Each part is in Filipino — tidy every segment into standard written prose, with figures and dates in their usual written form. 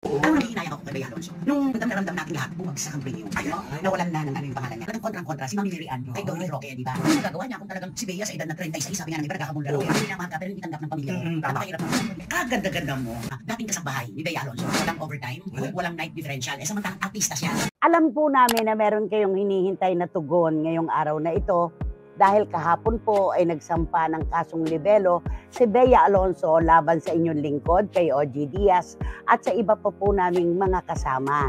Alam mo, nag-iinaya ako kay Bea Alonso. Nung ramdam natin lahat, bumagsak ang premium. Ayun, nawalan na ng ano yung pangalan niya. Talagang kontrang-kontra, si Mami Mary Ann, kay Dolly Roque, di ba? Ano gagawa niya kung talagang si Bea sa edad na 36, sabi nga ng iba, nagkakamulda raw. Hindi niya mahaka, pero hindi tanggap ng pamilya mo. Napakahirap mo. Kaganda-ganda mo. Dating kasambahay ni Bea Alonso, walang overtime, walang night differential. Eh, samantalang artista siya. Alam po namin na meron kayong hinihintay na tugon ngayong araw na ito dahil kahapon po ay nagsampa ng kasong libelo si Bea Alonso laban sa inyong lingkod kay OG Diaz at sa iba pa po naming mga kasama.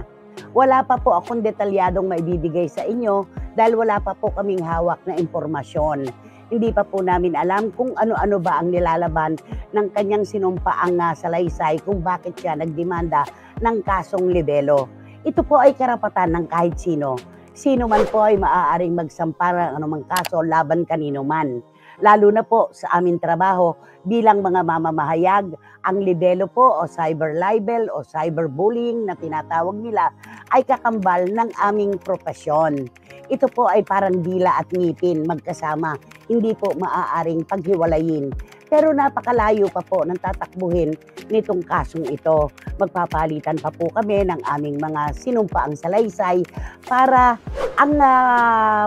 Wala pa po akong detalyadong maibibigay sa inyo dahil wala pa po kaming hawak na impormasyon. Hindi pa po namin alam kung ano-ano ba ang nilalaban ng kanyang sinumpaang salaysay kung bakit siya nagdemanda ng kasong libelo. Ito po ay karapatan ng kahit sino. Sino man po ay maaaring magsampa ng anumang kaso laban kanino man. Lalo na po sa aming trabaho bilang mga mamamahayag, ang libelo po o cyber libel o cyberbullying na tinatawag nila ay kakambal ng aming propesyon. Ito po ay parang dila at ngipin magkasama, hindi po maaaring paghiwalayin. Pero napakalayo pa po ng tatakbuhin nitong kasong ito. Magpapalitan pa po kami ng aming mga sinumpaang salaysay para ang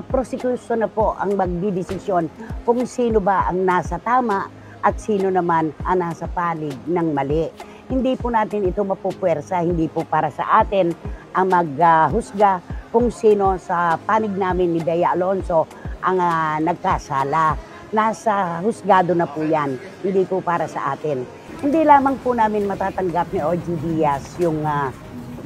prosecution na po ang magdidesisyon kung sino ba ang nasa tama at sino naman ang nasa panig ng mali. Hindi po natin ito mapupwersa, hindi po para sa atin ang maghusga kung sino sa panig namin ni Bea Alonso ang nagkasala. Nasa husgado na po yan, hindi po para sa atin. Hindi lamang po namin matatanggap ni OG Diaz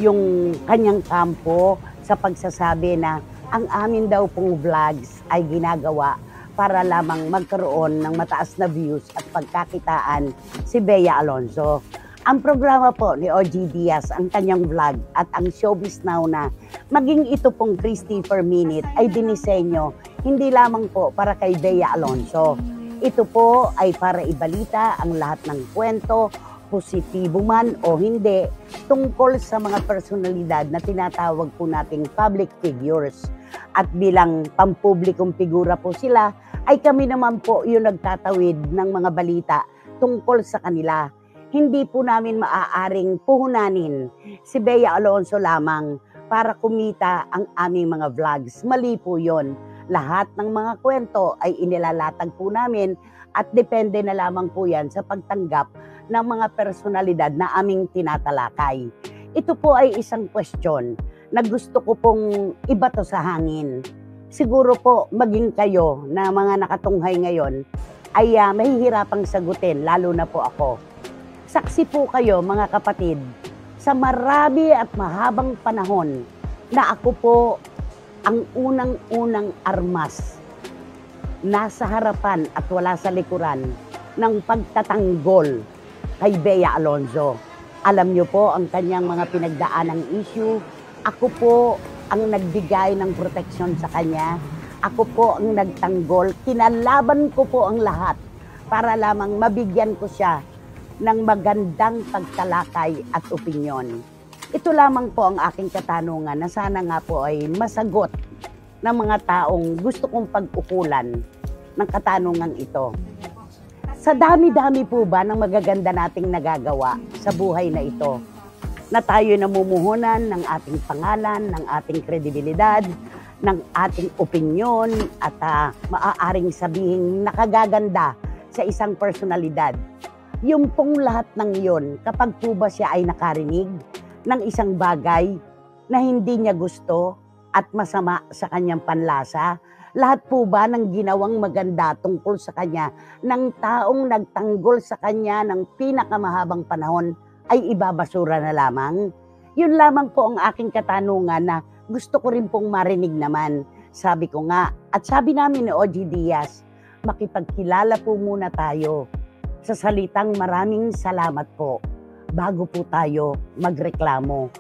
yung kanyang kampo sa pagsasabi na ang amin daw pong vlogs ay ginagawa para lamang magkaroon ng mataas na views at pagkakitaan si Bea Alonso. Ang programa po ni OG Diaz, ang kanyang vlog at ang Showbiz Now na maging ito pong Christy per Minute ay dinisenyo hindi lamang po para kay Bea Alonso. Ito po ay para ibalita ang lahat ng kwento, positibo man o hindi, tungkol sa mga personalidad na tinatawag po nating public figures. At bilang pampublikong figura po sila, ay kami naman po yung nagtatawid ng mga balita tungkol sa kanila. Hindi po namin maaaring puhunanin si Bea Alonso lamang para kumita ang aming mga vlogs. Mali po yun. Lahat ng mga kwento ay inilalatag po namin at depende na lamang po yan sa pagtanggap ng mga personalidad na aming tinatalakay. Ito po ay isang question na gusto ko pong ibato sa hangin. Siguro po maging kayo na mga nakatunghay ngayon ay mahihirapang sagutin, lalo na po ako. Saksi po kayo mga kapatid sa marami at mahabang panahon na ako po ang unang-unang armas nasa harapan at wala sa likuran ng pagtatanggol kay Bea Alonso. Alam niyo po ang kanyang mga pinagdaanang issue. Ako po ang nagbigay ng proteksyon sa kanya. Ako po ang nagtanggol. Kinalaban ko po ang lahat para lamang mabigyan ko siya ng magandang pagtalakay at opinyon. Ito lamang po ang aking katanungan na sana nga po ay masagot ng mga taong gusto kong pag-ukulan ng katanungan ito. Sa dami-dami po ba ng magaganda nating nagagawa sa buhay na ito, na tayo namumuhunan ng ating pangalan, ng ating kredibilidad, ng ating opinyon at maaaring sabihin nakagaganda sa isang personalidad. Yung pong lahat ng iyon, kapag po ba siya ay nakarinig ng isang bagay na hindi niya gusto at masama sa kanyang panlasa, lahat po ba ng ginawang maganda tungkol sa kanya ng taong nagtanggol sa kanya ng pinakamahabang panahon ay ibabasura na lamang? Yun lamang po ang aking katanungan na gusto ko rin pong marinig naman. Sabi ko nga, at sabi namin ni OG Diaz, makipagkilala po muna tayo sa salitang maraming salamat po bago po tayo magreklamo.